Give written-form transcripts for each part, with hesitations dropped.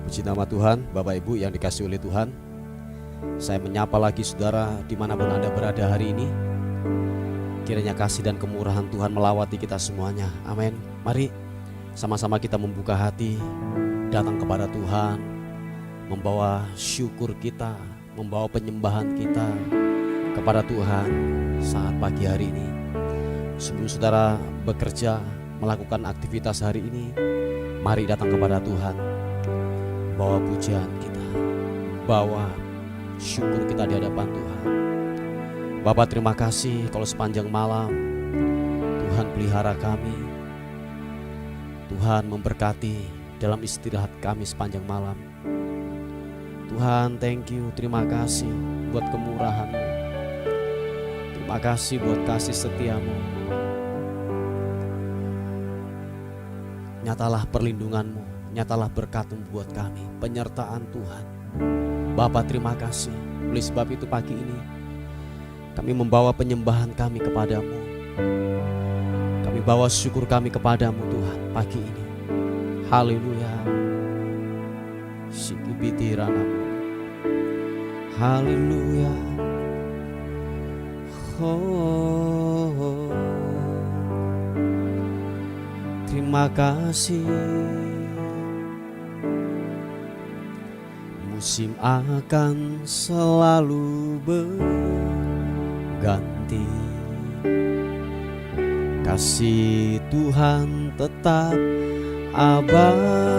Puji nama Tuhan, Bapak Ibu yang dikasihi oleh Tuhan. Saya menyapa lagi saudara dimanapun Anda berada hari ini. Kiranya kasih dan kemurahan Tuhan melawati kita semuanya. Amin. Mari sama-sama kita membuka hati, datang kepada Tuhan, membawa syukur kita, membawa penyembahan kita kepada Tuhan saat pagi hari ini. Sebelum saudara bekerja, melakukan aktivitas hari ini, mari datang kepada Tuhan, bawa pujian kita, bawa syukur kita di hadapan Tuhan. Bapa, terima kasih kalau sepanjang malam Tuhan pelihara kami, Tuhan memberkati dalam istirahat kami sepanjang malam. Tuhan, thank you, terima kasih buat kemurahan-Mu, terima kasih buat kasih setia-Mu. Nyatalah perlindungan-Mu, nyatalah berkat-Mu buat kami, penyertaan Tuhan. Bapa, terima kasih. Oleh sebab itu pagi ini kami membawa penyembahan kami kepadamu, kami bawa syukur kami kepadamu Tuhan pagi ini. Haleluya. Sikibitiranamu. Haleluya. Oh, terima kasih. Musim akan selalu berganti, kasih Tuhan tetap abadi,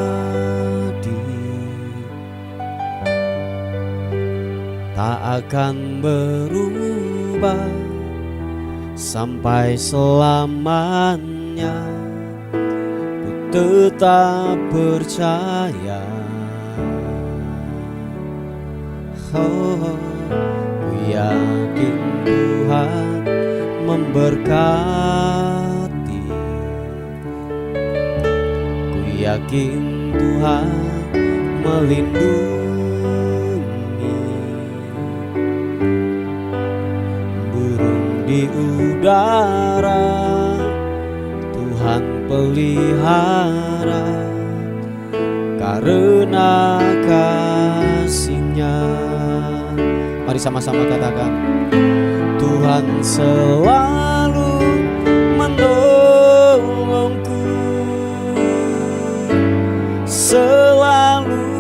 tak akan berubah sampai selamanya. Ku tetap percaya. Oh, ku yakin Tuhan memberkati, ku yakin Tuhan melindungi. Burung di udara Tuhan pelihara, karena kasih-Nya. Mari sama-sama katakan, Tuhan selalu menolongku, selalu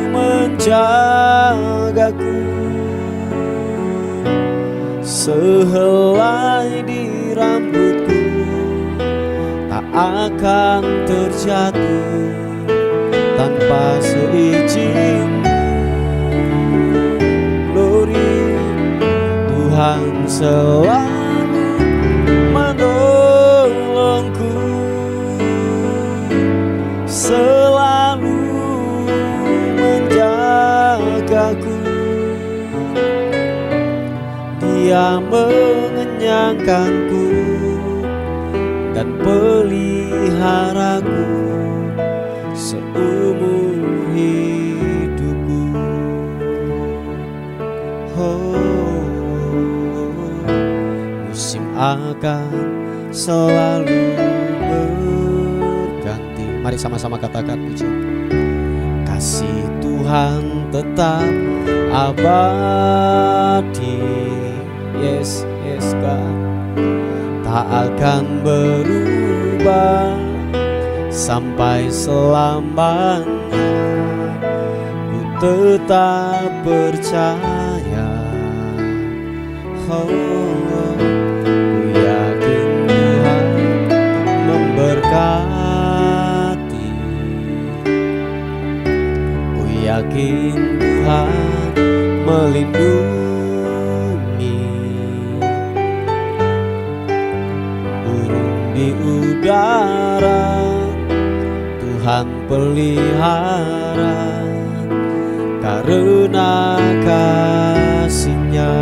menjagaku, sehelai di rambutku tak akan terjatuh tanpa seizin. Tuhan selalu menolongku, selalu menjagaku. Dia mengenyangkanku dan peliharaku seumur hidupku. Akan selalu berganti. Mari sama-sama katakan puji. Kasih Tuhan tetap abadi. Yes, yes God. Tak akan berubah sampai selamanya. Ku tetap percaya. Oh, berkati, ku yakin Tuhan melindungi. Burung di udara Tuhan pelihara, karena kasih-Nya.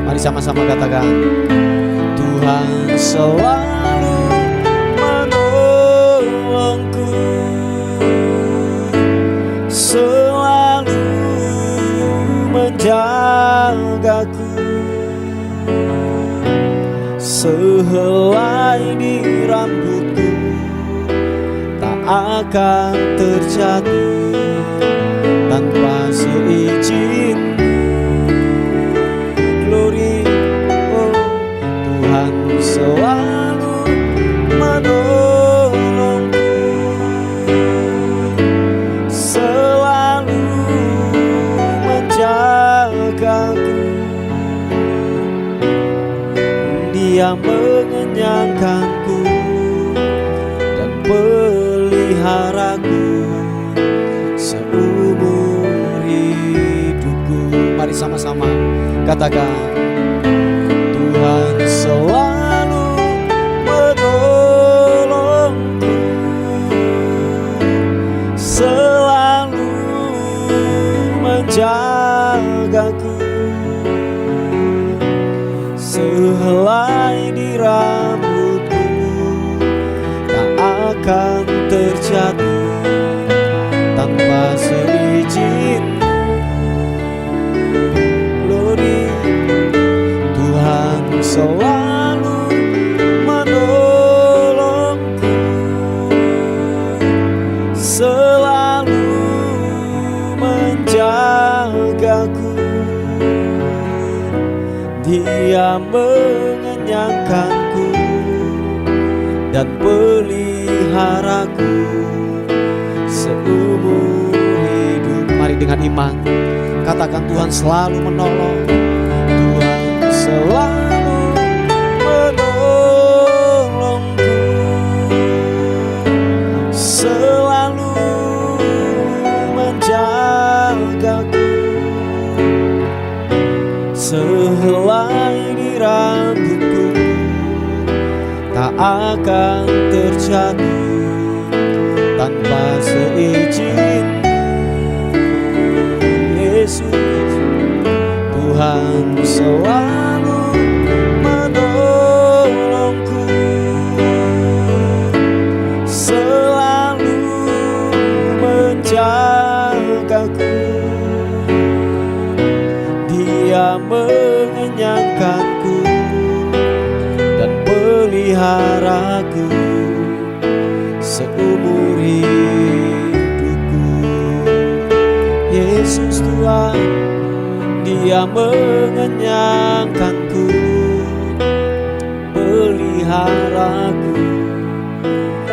Mari sama-sama katakan, Tuhan selalu menolongku, selalu menjagaku, sehelai di rambutku tak akan terjatuh tanpa seizin. Glory, oh Tuhan selalu menolongku, selalu menjagaku. Dia mengenyangkanku dan peliharaku seumur hidupku. Mari sama-sama katakan, Tuhan selalu menolongku, selalu menjagaku. Sehelai di rambutku tak akan terjatuh tanpa seizin. Glory, Tuhan selalu menolongku, selalu menjagaku. Dia mengenyangkanku dan peliharaku seumur hidup. Mari dengan iman katakan, Tuhan selalu menolong, Tuhan selalu menolongku, selalu menjagaku. Sehelai di rambutku tak akan terjatuh tanpa seizin. Yesus, Tuhan selalu menolongku, selalu menjagaku. Dia mengenyangkanku dan peliharaku seumur hidupku. Yesus Tuhan, Dia mengenyangkanku, peliharaku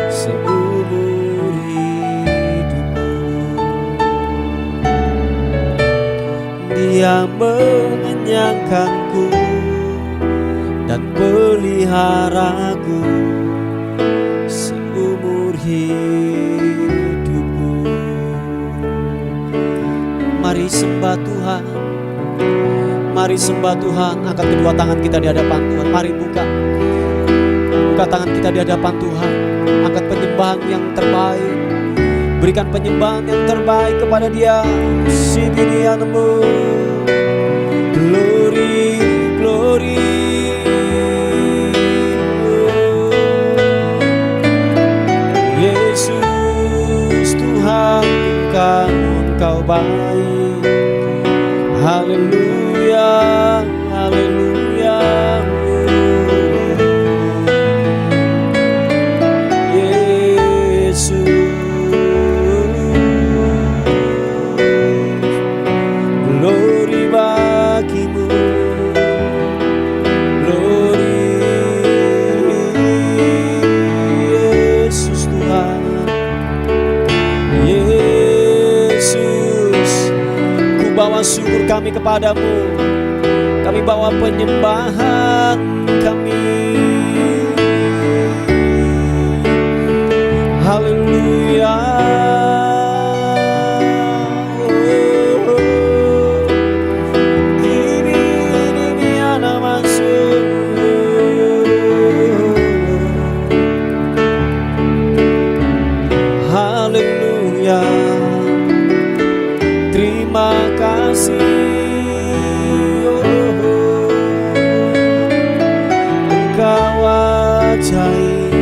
seumur hidupku. Dia mengenyangkanku dan peliharaku seumur hidupku. Mari sembah Tuhan, mari sembah Tuhan. Angkat kedua tangan kita di hadapan Tuhan. Mari buka tangan kita di hadapan Tuhan. Angkat penyembahan yang terbaik, berikan penyembahan yang terbaik kepada Dia. Sidinianmu, glory, glory. Yesus Tuhan, Engkau baik. Haleluya, haleluya. Syukur kami kepadamu, kami bawa penyembahan kami. Haleluya. Ini anak masuk. Haleluya. Terima kasih, Engkau ajaib,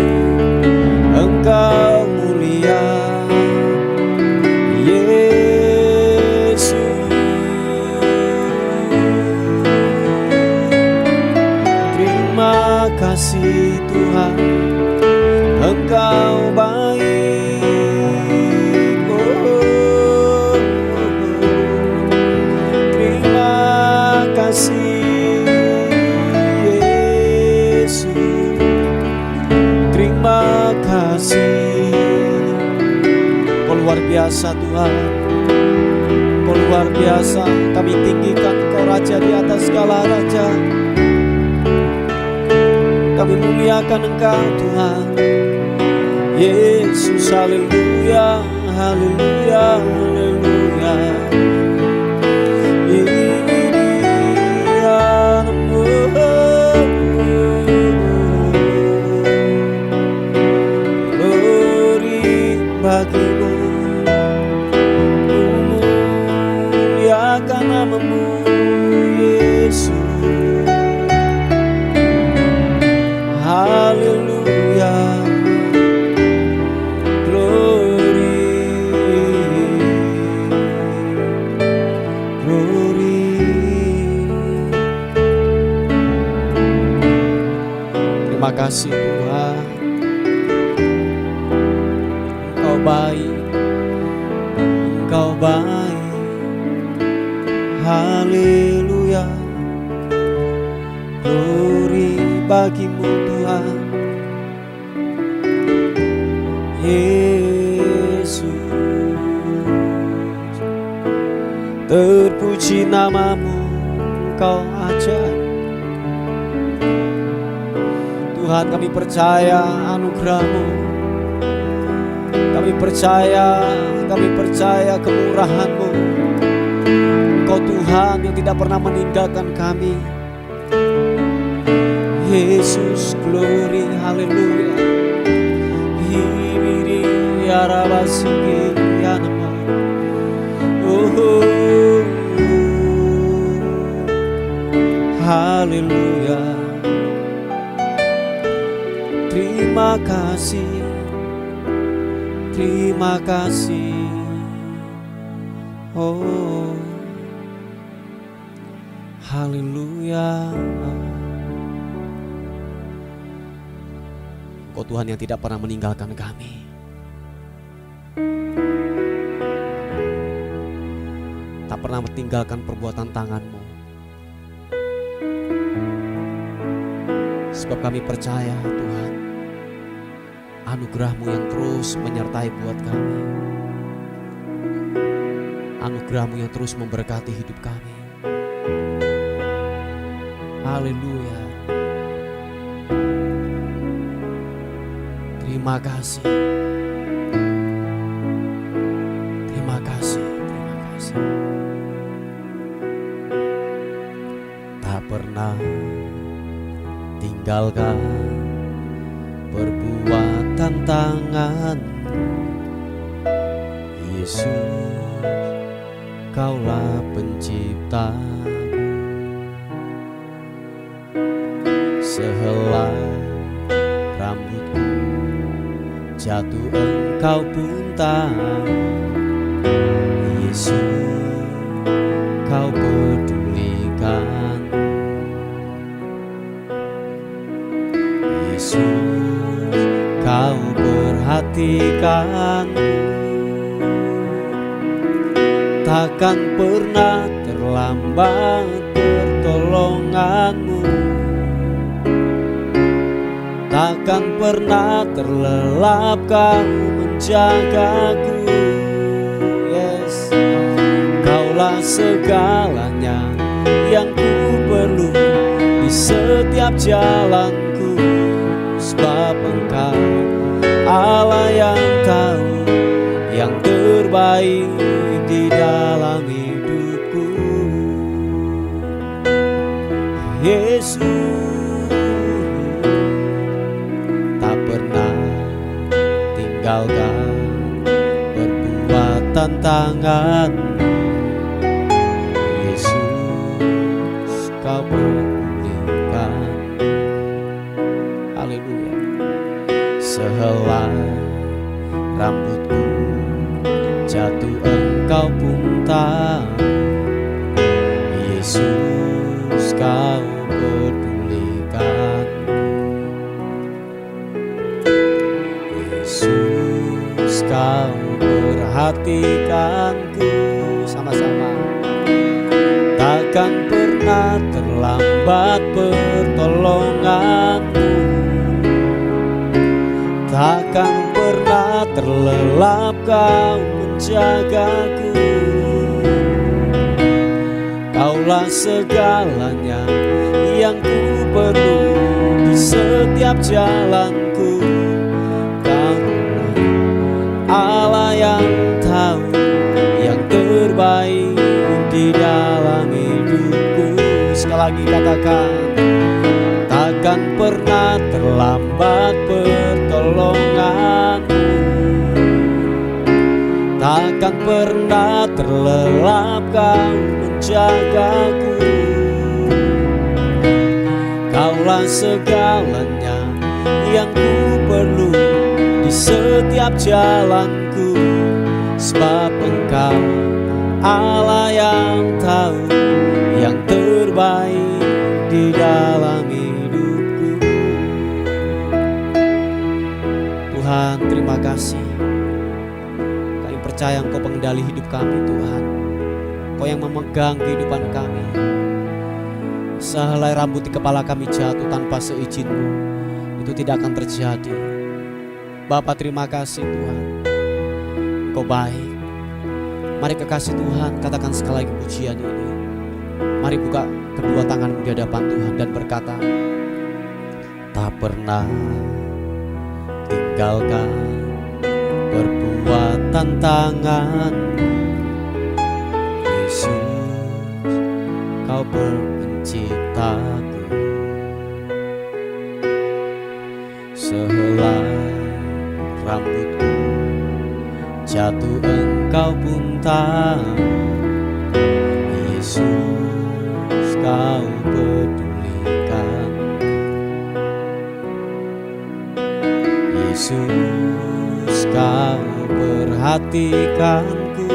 Engkau mulia, Yesus. Terima kasih Tuhan, Engkau baik. Yesus. Terima kasih. Kau luar biasa Tuhan, Kau luar biasa. Kami tinggikan Kau Raja di atas segala raja. Kami muliakan Engkau Tuhan Yesus. Haleluya, haleluya, haleluya. Bagimu, muliakan namamu Yesus. Haleluya, glory, glory. Terima kasih Tuhan, Engkau baik, Engkau baik. Haleluya, glory bagimu Tuhan Yesus. Terpuji namamu, Engkau ajaib Tuhan. Kami percaya anugerah-Mu, kami percaya kemurahan-Mu. Engkau Tuhan yang tidak pernah meninggalkan kami. Yesus, glory, haleluya. Hibiri ya rabasiki ya nama. Oh, haleluya. Terima kasih, terima kasih. Oh, haleluya. Engkau Tuhan yang tidak pernah meninggalkan kami. Tak pernah meninggalkan perbuatan tangan-Mu. Sebab kami percaya Tuhan, anugerah-Mu yang terus menyertai buat kami. Anugerah-Mu yang terus memberkati hidup kami. Haleluya. Terima kasih. Terima kasih, terima kasih. Tak pernah tinggalkan perbuatan tangan Yesus, Kaulah pencipta. Sehelai rambutku jatuh Engkau pun tahu. Yesus, Kau pedulikan. Yesus, Kau perhatikan. Takkan pernah terlambat pertolongan-Mu. Takkan pernah terlelap Kau menjagaku. Yes, Kaulah segalanya yang ku perlu di setiap jalanku. Sebab Engkau Allah yang tahu yang terbaik di dalam hidupku. Yesus, tak pernah tinggalkan perbuatan tangan. Yesus, Kau pedulikan. Haleluya. Sehelai rambutku jatuh Engkau pun tahu. Yesus, Kau pedulikan. Yesus, Kau perhatikanku. Sama-sama. Takkan pernah terlambat pertolongan-Mu. terlelap Kau menjagaku. Kaulah segalanya yang ku perlu di setiap jalanku. Karena Allah yang tahu yang terbaik di dalam hidupku. Sekali lagi katakan, takkan pernah terlambat pertolonganmu, takkan pernah terlelap Kau menjagaku. Kaulah segalanya yang ku perlu di setiap jalanku. Sebab Engkau Allah yang tahu yang terbaik di dalam hidupku. Tuhan, terima kasih. Kami percaya Engkau pengendali hidup kami, Tuhan. Engkau yang memegang kehidupan kami. Sehelai rambut di kepala kami jatuh tanpa seizin-Mu, itu tidak akan terjadi. Bapa, terima kasih Tuhan, Engkau baik. Mari kekasih Tuhan, katakan sekali lagi pujian ini. Mari buka kedua tanganmu di hadapan Tuhan dan berkata, tak pernah tinggalkan perbuatan tangan-Mu, Yesus, Kau penciptaku. Sehelai rambutku jatuh Engkau pun tahu, Yesus, Kau pedulikan. Yesus, Kau perhatikanku.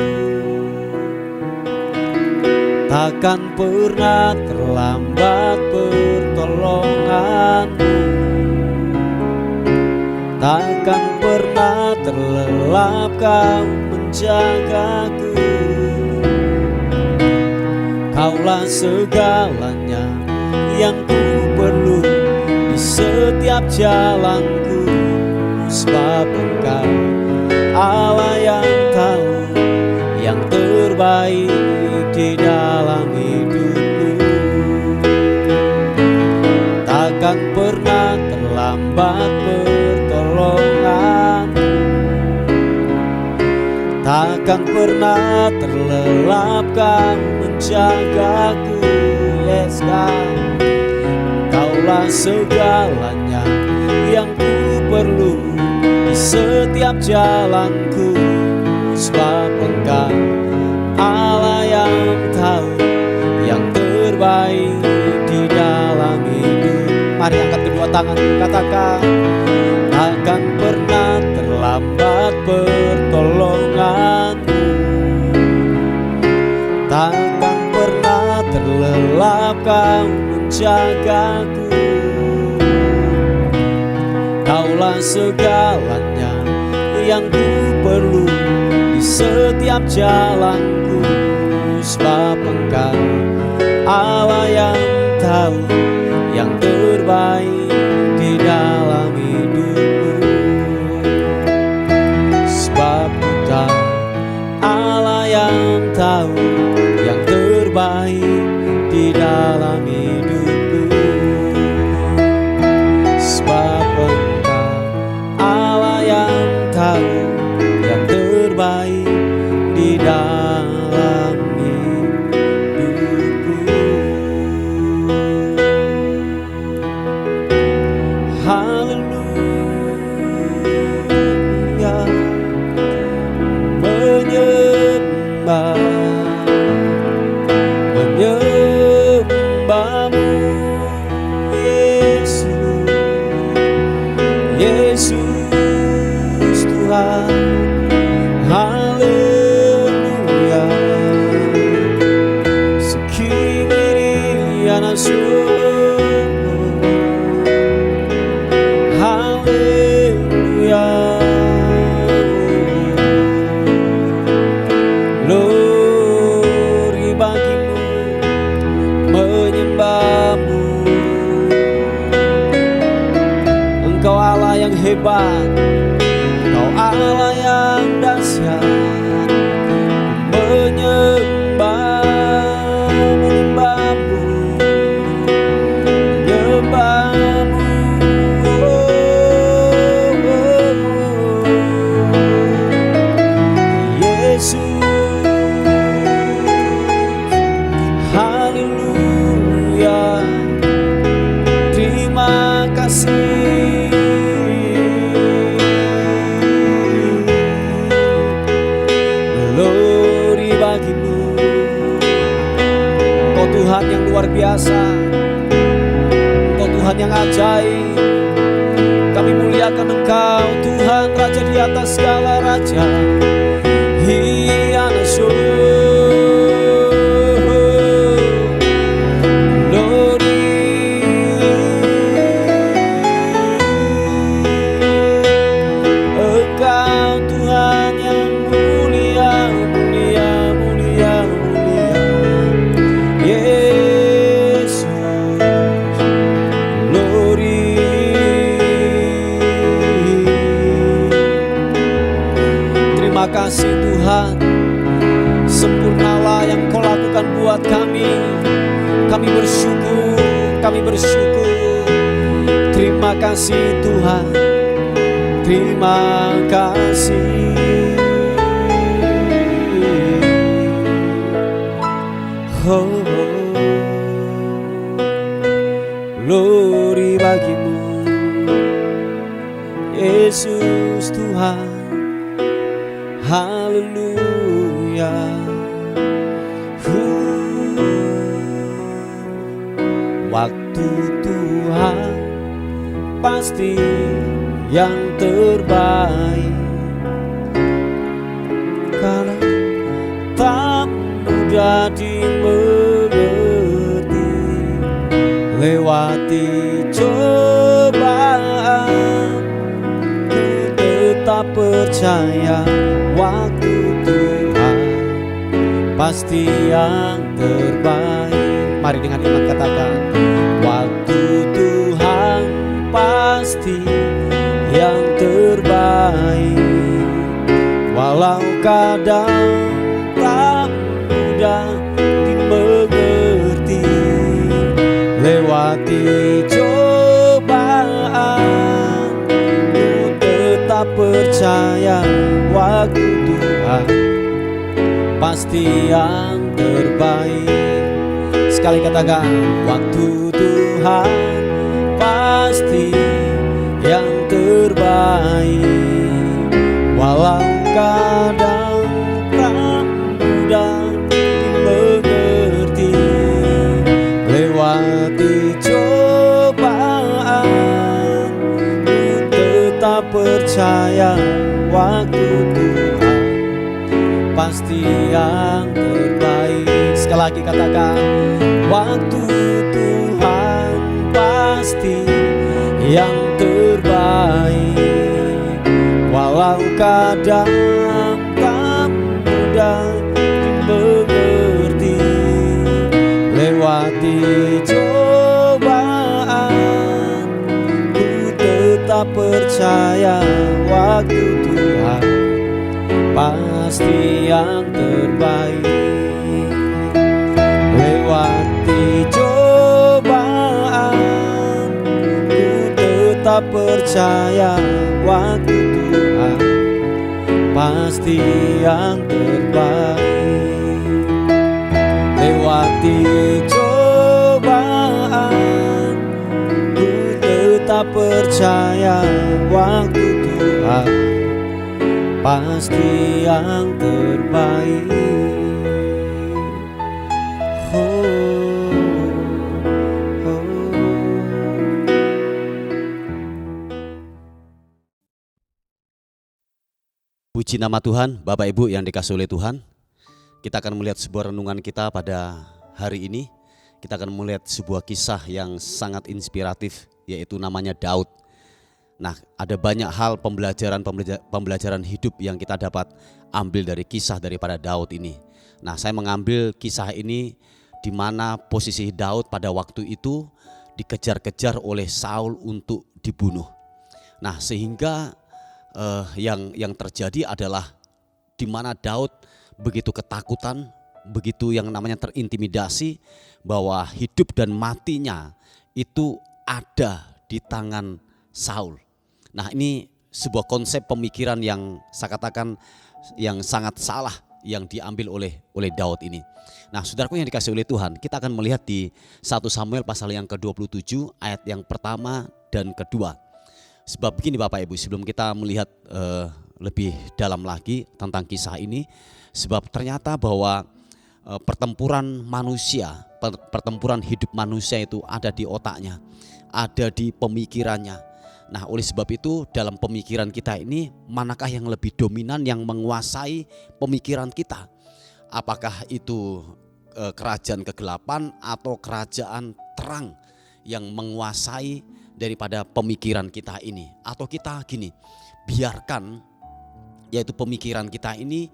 Takkan pernah terlambat pertolongan-Mu, takkan pernah terlelap Kau menjagaku. Kaulah segalanya yang ku perlu di setiap jalanku. Sebab Engkau Allah yang tahu yang terbaik di dalam hidupku. Takkan pernah terlambat pertolongan, takkan pernah terlelap Kau menjagaku. Yes God, Kaulah segalanya yang ku perlu di setiap jalanku. Sebab Engkau Allah yang tahu yang terbaik di dalam hidup. Mari angkat kedua tangan, katakan, takkan pernah terlambat pertolongan-Mu, takkan pernah terlelap Kau menjagaku. Kaulah segalanya yang ku perlu di setiap jalanku. Sebab Engkau Allah yang tahu yang terbaik di dalam hidupku. Sebab Engkau Allah yang tahu yang terbaik di dalam hidupku. Sebab Engkau Allah yang tahu yang terbaik di dalam hidupku. Haleluya, menyembah-Mu Yesus, Yesus Tuhan. Haleluya, sekini anasun. Haleluya, glory bagimu, menyembah-Mu. Engkau Allah yang hebat, Engkau Allah yang dahsyat, menyembah, menyembahmu, menyembahmu, Yesus. Haleluya, terima kasih. Glory bagimu, Kau Tuhan yang luar biasa, Kau Tuhan yang ajaib. Kami muliakan Engkau Tuhan, Raja di atas segala raja. Hianasu, kasih Tuhan, sempurnalah yang Kau lakukan buat kami. Kami bersyukur, kami bersyukur. Terima kasih Tuhan, terima kasih. Oh, glory bagimu, Yesus Tuhan. Haleluya. Waktu Tuhan pasti yang terbaik, karena tak mudah dimengerti. Lewati cobaan, ku tetap percaya. Waktu Tuhan pasti yang terbaik. Mari dengan iman katakan, waktu Tuhan pasti yang terbaik. Walau kadang tak mudah dimengerti. Lewati cobaan, ku tetap percaya. Waktu Tuhan pasti yang terbaik. Sekali katakan, waktu Tuhan pasti yang terbaik. Walau kadang tak mudah dimengerti. Lewati cobaan, ku tetap percaya. Waktu Tuhan pasti yang terbaik. Sekali lagi katakan, waktu Tuhan pasti yang terbaik. Walau kadang tak mudah dimengerti. Lewati cobaan, ku tetap percaya. Waktu Tuhan pasti yang terbaik. Lewati cobaan, ku tetap percaya. Waktu Tuhan pasti yang terbaik. Lewati cobaan, ku tetap percaya. Waktu Tuhan pasti yang terbaik. Puji nama Tuhan. Bapak Ibu yang dikasihi oleh Tuhan, kita akan melihat sebuah renungan kita pada hari ini. Kita akan melihat sebuah kisah yang sangat inspiratif, yaitu namanya Daud. Nah, ada banyak hal pembelajaran hidup yang kita dapat ambil dari kisah daripada Daud ini. Nah, saya mengambil kisah ini di mana posisi Daud pada waktu itu dikejar-kejar oleh Saul untuk dibunuh. Nah, sehingga yang terjadi adalah di mana Daud begitu ketakutan, begitu yang namanya terintimidasi bahwa hidup dan matinya itu ada di tangan Saul. Nah, ini sebuah konsep pemikiran yang saya katakan yang sangat salah yang diambil oleh Daud ini. Nah, saudaraku yang dikasihi oleh Tuhan, kita akan melihat di 1 Samuel pasal yang ke-27 ayat yang pertama dan kedua. Sebab begini Bapak Ibu, sebelum kita melihat lebih dalam lagi tentang kisah ini, sebab ternyata bahwa pertempuran manusia, pertempuran hidup manusia itu ada di otaknya, ada di pemikirannya. Nah, oleh sebab itu dalam pemikiran kita ini manakah yang lebih dominan yang menguasai pemikiran kita? Apakah itu kerajaan kegelapan atau kerajaan terang yang menguasai daripada pemikiran kita ini? Atau kita gini, biarkan yaitu pemikiran kita ini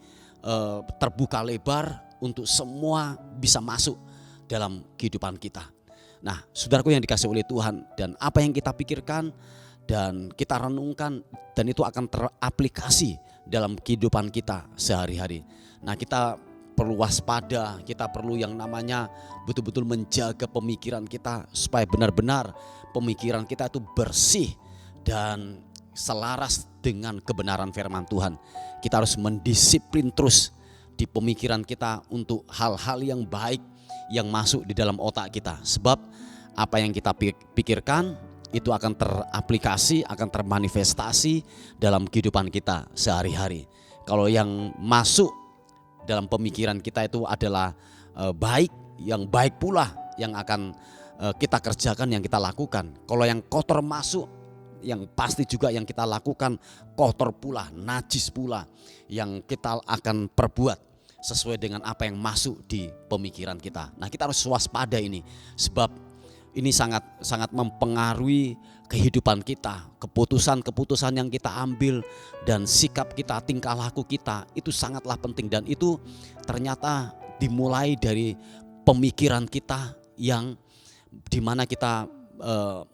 terbuka lebar untuk semua bisa masuk dalam kehidupan kita. Nah, saudaraku yang dikasihi oleh Tuhan, dan apa yang kita pikirkan dan kita renungkan dan itu akan teraplikasi dalam kehidupan kita sehari-hari. Nah, kita perlu waspada, kita perlu yang namanya betul-betul menjaga pemikiran kita supaya benar-benar pemikiran kita itu bersih dan selaras dengan kebenaran firman Tuhan. Kita harus mendisiplin terus di pemikiran kita untuk hal-hal yang baik yang masuk di dalam otak kita. Sebab apa yang kita pikirkan itu akan teraplikasi, akan termanifestasi dalam kehidupan kita sehari-hari. Kalau yang masuk dalam pemikiran kita itu adalah baik, yang baik pula yang akan kita kerjakan, yang kita lakukan. Kalau yang kotor masuk, yang pasti juga yang kita lakukan kotor pula, najis pula yang kita akan perbuat sesuai dengan apa yang masuk di pemikiran kita. Nah, kita harus waspada ini, sebab ini sangat mempengaruhi kehidupan kita, keputusan-keputusan yang kita ambil dan sikap kita, tingkah laku kita itu sangatlah penting, dan itu ternyata dimulai dari pemikiran kita yang dimana kita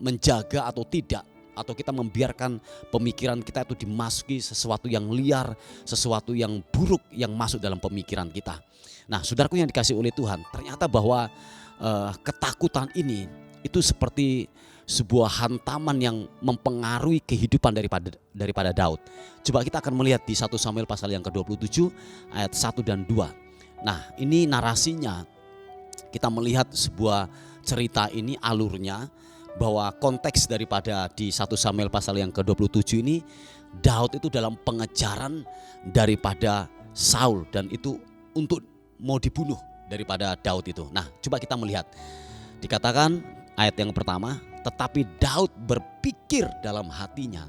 menjaga atau tidak, atau kita membiarkan pemikiran kita itu dimasuki sesuatu yang liar, sesuatu yang buruk yang masuk dalam pemikiran kita. Nah, saudaraku yang dikasihi oleh Tuhan, ternyata bahwa ketakutan ini itu seperti sebuah hantaman yang mempengaruhi kehidupan daripada Daud. Coba kita akan melihat di 1 Samuel pasal yang ke-27 ayat 1 dan 2. Nah, ini narasinya, kita melihat sebuah cerita ini alurnya, bahwa konteks daripada di 1 Samuel pasal yang ke-27 ini, Daud itu dalam pengejaran daripada Saul, dan itu untuk mau dibunuh daripada Daud itu. Nah, coba kita melihat, dikatakan ayat yang pertama, tetapi Daud berpikir dalam hatinya,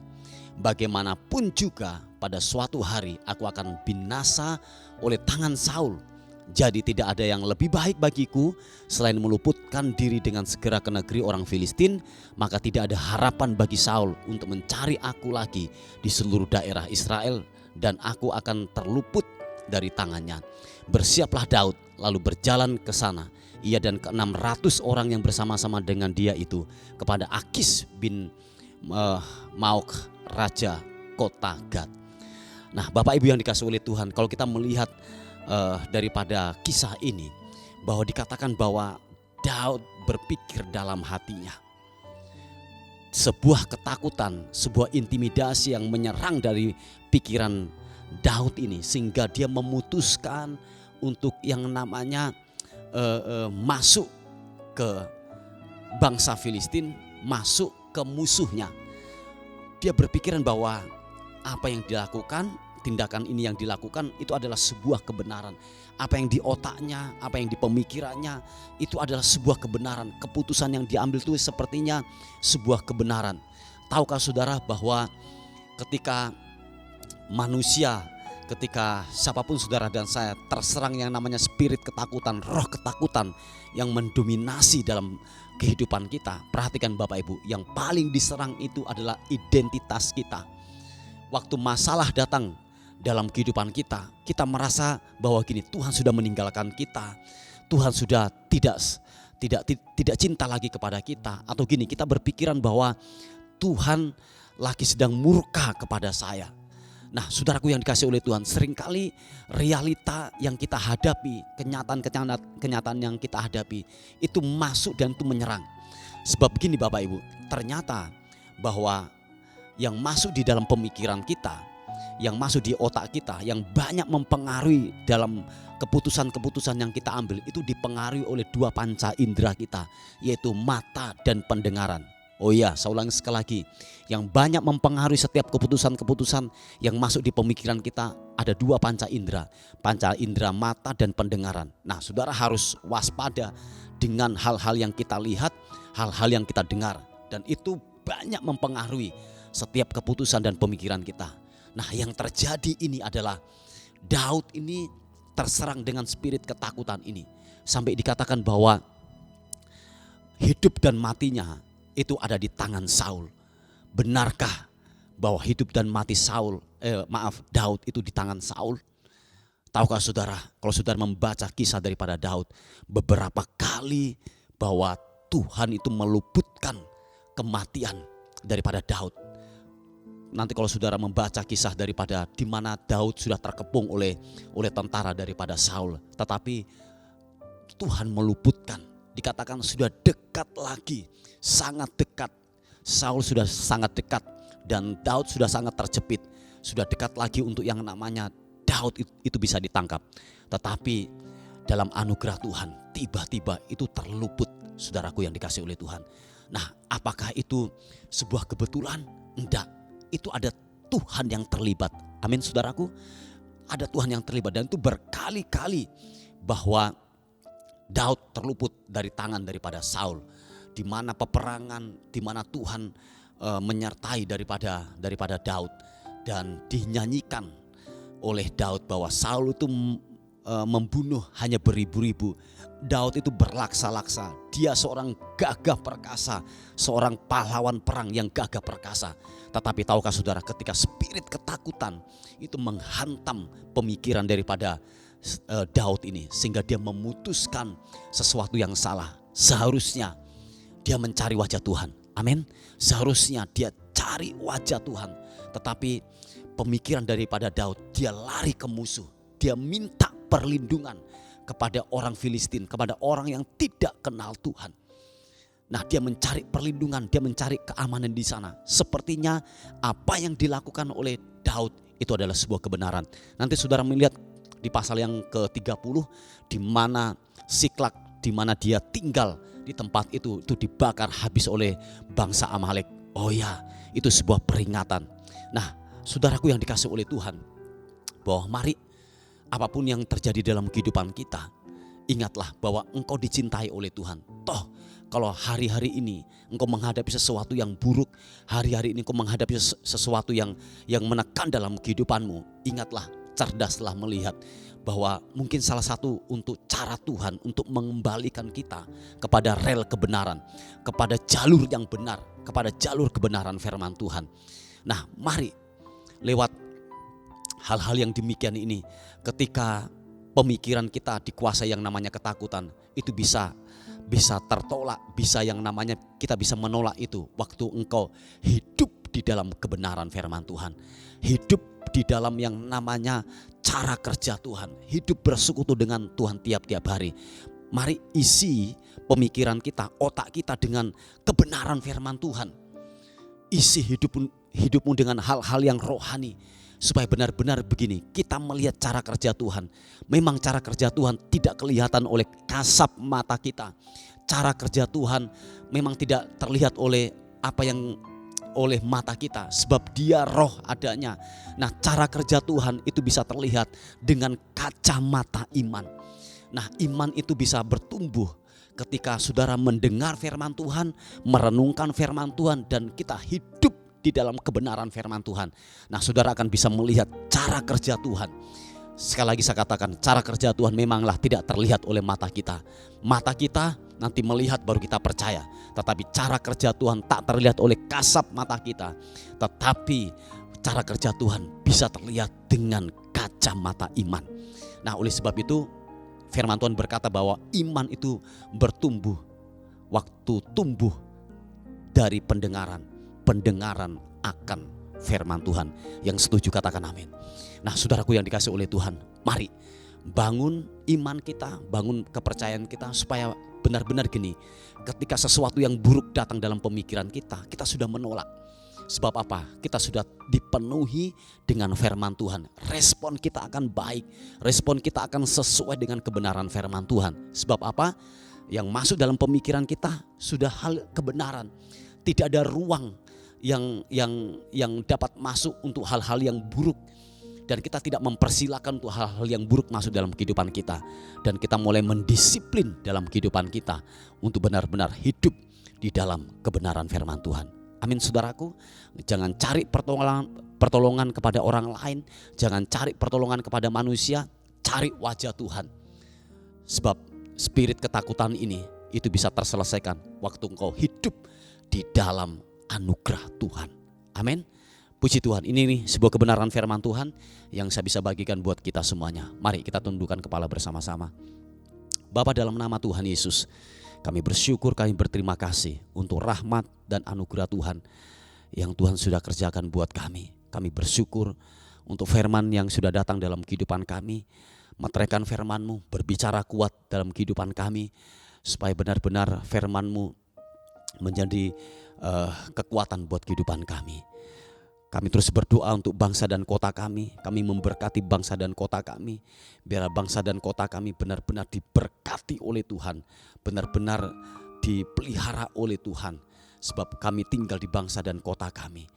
bagaimanapun juga pada suatu hari aku akan binasa oleh tangan Saul. Jadi tidak ada yang lebih baik bagiku selain meluputkan diri dengan segera ke negeri orang Filistin. Maka tidak ada harapan bagi Saul untuk mencari aku lagi di seluruh daerah Israel, dan aku akan terluput dari tangannya. Bersiaplah Daud lalu berjalan ke sana, ia dan ke-600 orang yang bersama-sama dengan dia itu, kepada Akis bin Maok, raja kota Gad. Nah, Bapak Ibu yang dikasihi oleh Tuhan, kalau kita melihat daripada kisah ini, bahwa dikatakan bahwa Daud berpikir dalam hatinya. Sebuah ketakutan, sebuah intimidasi yang menyerang dari pikiran Daud ini, sehingga dia memutuskan untuk yang namanya masuk ke bangsa Filistin, masuk ke musuhnya. Dia berpikiran bahwa apa yang dilakukan, tindakan ini yang dilakukan itu adalah sebuah kebenaran. Apa yang di otaknya, apa yang di pemikirannya itu adalah sebuah kebenaran. Keputusan yang diambil itu sepertinya sebuah kebenaran. Tahukah saudara bahwa ketika manusia, ketika siapapun saudara dan saya terserang yang namanya spirit ketakutan, roh ketakutan yang mendominasi dalam kehidupan kita, perhatikan Bapak Ibu, yang paling diserang itu adalah identitas kita. Waktu masalah datang dalam kehidupan kita, kita merasa bahwa gini, Tuhan sudah meninggalkan kita, Tuhan sudah tidak cinta lagi kepada kita, atau gini, kita berpikiran bahwa Tuhan lagi sedang murka kepada saya. Nah, saudaraku yang dikasihi oleh Tuhan, seringkali realita yang kita hadapi, kenyataan yang kita hadapi itu masuk dan itu menyerang. Sebab begini Bapak Ibu, ternyata bahwa yang masuk di dalam pemikiran kita, yang masuk di otak kita, yang banyak mempengaruhi dalam keputusan-keputusan yang kita ambil, itu dipengaruhi oleh dua panca indera kita, yaitu mata dan pendengaran. Oh iya, saya ulangi sekali lagi. Yang banyak mempengaruhi setiap keputusan-keputusan yang masuk di pemikiran kita ada dua panca indera mata dan pendengaran. Nah, saudara harus waspada dengan hal-hal yang kita lihat, hal-hal yang kita dengar, dan itu banyak mempengaruhi setiap keputusan dan pemikiran kita. Nah, yang terjadi ini adalah Daud ini terserang dengan spirit ketakutan ini, sampai dikatakan bahwa hidup dan matinya itu ada di tangan Saul. Benarkah bahwa hidup dan mati Daud itu di tangan Saul? Tahukah saudara, kalau saudara membaca kisah daripada Daud, beberapa kali bahwa Tuhan itu meluputkan kematian daripada Daud. Nanti kalau saudara membaca kisah daripada di mana Daud sudah terkepung oleh tentara daripada Saul, tetapi Tuhan meluputkan. Dikatakan sudah dekat lagi, sangat dekat. Saul sudah sangat dekat dan Daud sudah sangat terjepit. Sudah dekat lagi untuk yang namanya Daud itu bisa ditangkap. Tetapi dalam anugerah Tuhan tiba-tiba itu terluput, saudaraku yang dikasihi oleh Tuhan. Nah, apakah itu sebuah kebetulan? Enggak, itu ada Tuhan yang terlibat. Amin saudaraku, ada Tuhan yang terlibat, dan itu berkali-kali bahwa Daud terluput dari tangan daripada Saul, di mana peperangan, di mana Tuhan menyertai daripada Daud, dan dinyanyikan oleh Daud bahwa Saul itu membunuh hanya beribu-ribu, Daud itu berlaksa-laksa. Dia seorang gagah perkasa, seorang pahlawan perang yang gagah perkasa. Tetapi tahukah saudara, ketika spirit ketakutan itu menghantam pemikiran daripada Daud ini, sehingga dia memutuskan sesuatu yang salah. Seharusnya dia mencari wajah Tuhan. Amin. Seharusnya dia cari wajah Tuhan. Tetapi pemikiran daripada Daud, dia lari ke musuh. Dia minta perlindungan kepada orang Filistin, kepada orang yang tidak kenal Tuhan. Nah, dia mencari perlindungan, dia mencari keamanan di sana. Sepertinya apa yang dilakukan oleh Daud itu adalah sebuah kebenaran. Nanti saudara melihat di pasal yang ke-30, di mana Siklak, di mana dia tinggal di tempat itu dibakar habis oleh bangsa Amalek. Oh ya, itu sebuah peringatan. Nah, saudaraku yang dikasihi oleh Tuhan, bahwa mari apapun yang terjadi dalam kehidupan kita, ingatlah bahwa engkau dicintai oleh Tuhan. Toh kalau hari-hari ini engkau menghadapi sesuatu yang buruk, hari-hari ini engkau menghadapi sesuatu yang menekan dalam kehidupanmu, ingatlah, cerdaslah melihat bahwa mungkin salah satu untuk cara Tuhan untuk mengembalikan kita kepada rel kebenaran, kepada jalur yang benar, kepada jalur kebenaran firman Tuhan. Nah, mari lewat hal-hal yang demikian ini, ketika pemikiran kita dikuasai yang namanya ketakutan, itu bisa tertolak, bisa yang namanya kita bisa menolak itu waktu engkau hidup di dalam kebenaran firman Tuhan, hidup di dalam yang namanya cara kerja Tuhan, hidup bersekutu dengan Tuhan tiap-tiap hari. Mari isi pemikiran kita, otak kita dengan kebenaran firman Tuhan. Isi hidupmu dengan hal-hal yang rohani, supaya benar-benar begini, kita melihat cara kerja Tuhan. Memang cara kerja Tuhan tidak kelihatan oleh kasat mata kita. Cara kerja Tuhan memang tidak terlihat oleh oleh mata kita, sebab dia roh adanya. Nah, cara kerja Tuhan itu bisa terlihat dengan kacamata iman. Nah, iman itu bisa bertumbuh ketika saudara mendengar firman Tuhan, merenungkan firman Tuhan, dan kita hidup di dalam kebenaran firman Tuhan. Nah, saudara akan bisa melihat cara kerja Tuhan. Sekali lagi saya katakan, cara kerja Tuhan memanglah tidak terlihat oleh mata kita. Mata kita nanti melihat baru kita percaya. Tetapi cara kerja Tuhan tak terlihat oleh kasat mata kita. Tetapi cara kerja Tuhan bisa terlihat dengan kacamata iman. Nah, oleh sebab itu firman Tuhan berkata bahwa iman itu bertumbuh waktu tumbuh dari pendengaran. Pendengaran akan firman Tuhan. Yang setuju katakan amin. Nah saudaraku yang dikasih oleh Tuhan, mari bangun iman kita, bangun kepercayaan kita supaya benar-benar gini, ketika sesuatu yang buruk datang dalam pemikiran kita, kita sudah menolak. Sebab apa? Kita sudah dipenuhi dengan firman Tuhan. Respon kita akan baik, respon kita akan sesuai dengan kebenaran firman Tuhan. Sebab apa? Yang masuk dalam pemikiran kita sudah hal kebenaran. Tidak ada ruang yang dapat masuk untuk hal-hal yang buruk. Dan kita tidak mempersilahkan untuk hal-hal yang buruk masuk dalam kehidupan kita. Dan kita mulai mendisiplin dalam kehidupan kita untuk benar-benar hidup di dalam kebenaran firman Tuhan. Amin saudaraku. Jangan cari pertolongan kepada orang lain. Jangan cari pertolongan kepada manusia. Cari wajah Tuhan. Sebab spirit ketakutan ini itu bisa terselesaikan waktu engkau hidup di dalam anugerah Tuhan. Amin. Puji Tuhan, ini nih sebuah kebenaran firman Tuhan yang saya bisa bagikan buat kita semuanya. Mari kita tundukkan kepala bersama-sama. Bapa, dalam nama Tuhan Yesus, kami bersyukur, kami berterima kasih untuk rahmat dan anugerah Tuhan yang Tuhan sudah kerjakan buat kami. Kami bersyukur untuk firman yang sudah datang dalam kehidupan kami. Meteraikan firman-Mu, berbicara kuat dalam kehidupan kami, supaya benar-benar firman-Mu menjadi kekuatan buat kehidupan kami. Kami terus berdoa untuk bangsa dan kota kami. Kami memberkati bangsa dan kota kami. Biar bangsa dan kota kami benar-benar diberkati oleh Tuhan. Benar-benar dipelihara oleh Tuhan. Sebab kami tinggal di bangsa dan kota kami.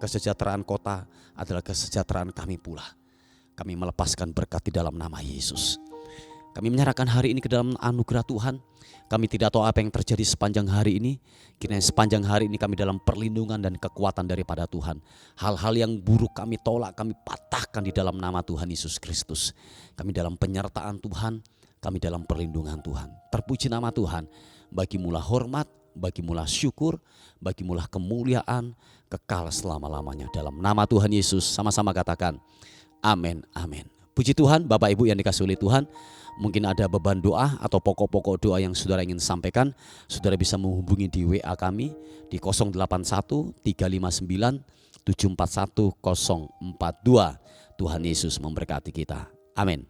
Kesejahteraan kota adalah kesejahteraan kami pula. Kami melepaskan berkat di dalam nama Yesus. Kami menyerahkan hari ini ke dalam anugerah Tuhan. Kami tidak tahu apa yang terjadi sepanjang hari ini. Kiranya sepanjang hari ini kami dalam perlindungan dan kekuatan daripada Tuhan. Hal-hal yang buruk kami tolak, kami patahkan di dalam nama Tuhan Yesus Kristus. Kami dalam penyertaan Tuhan, kami dalam perlindungan Tuhan. Terpuji nama Tuhan. Bagimulah hormat, bagimulah syukur, bagimulah kemuliaan, kekal selama-lamanya. Dalam nama Tuhan Yesus, sama-sama katakan amin, amin. Puji Tuhan, Bapak Ibu yang dikasihi oleh Tuhan. Mungkin ada beban doa atau pokok-pokok doa yang saudara ingin sampaikan, saudara bisa menghubungi di WA kami di 081 359 741 042. Tuhan Yesus memberkati kita. Amin.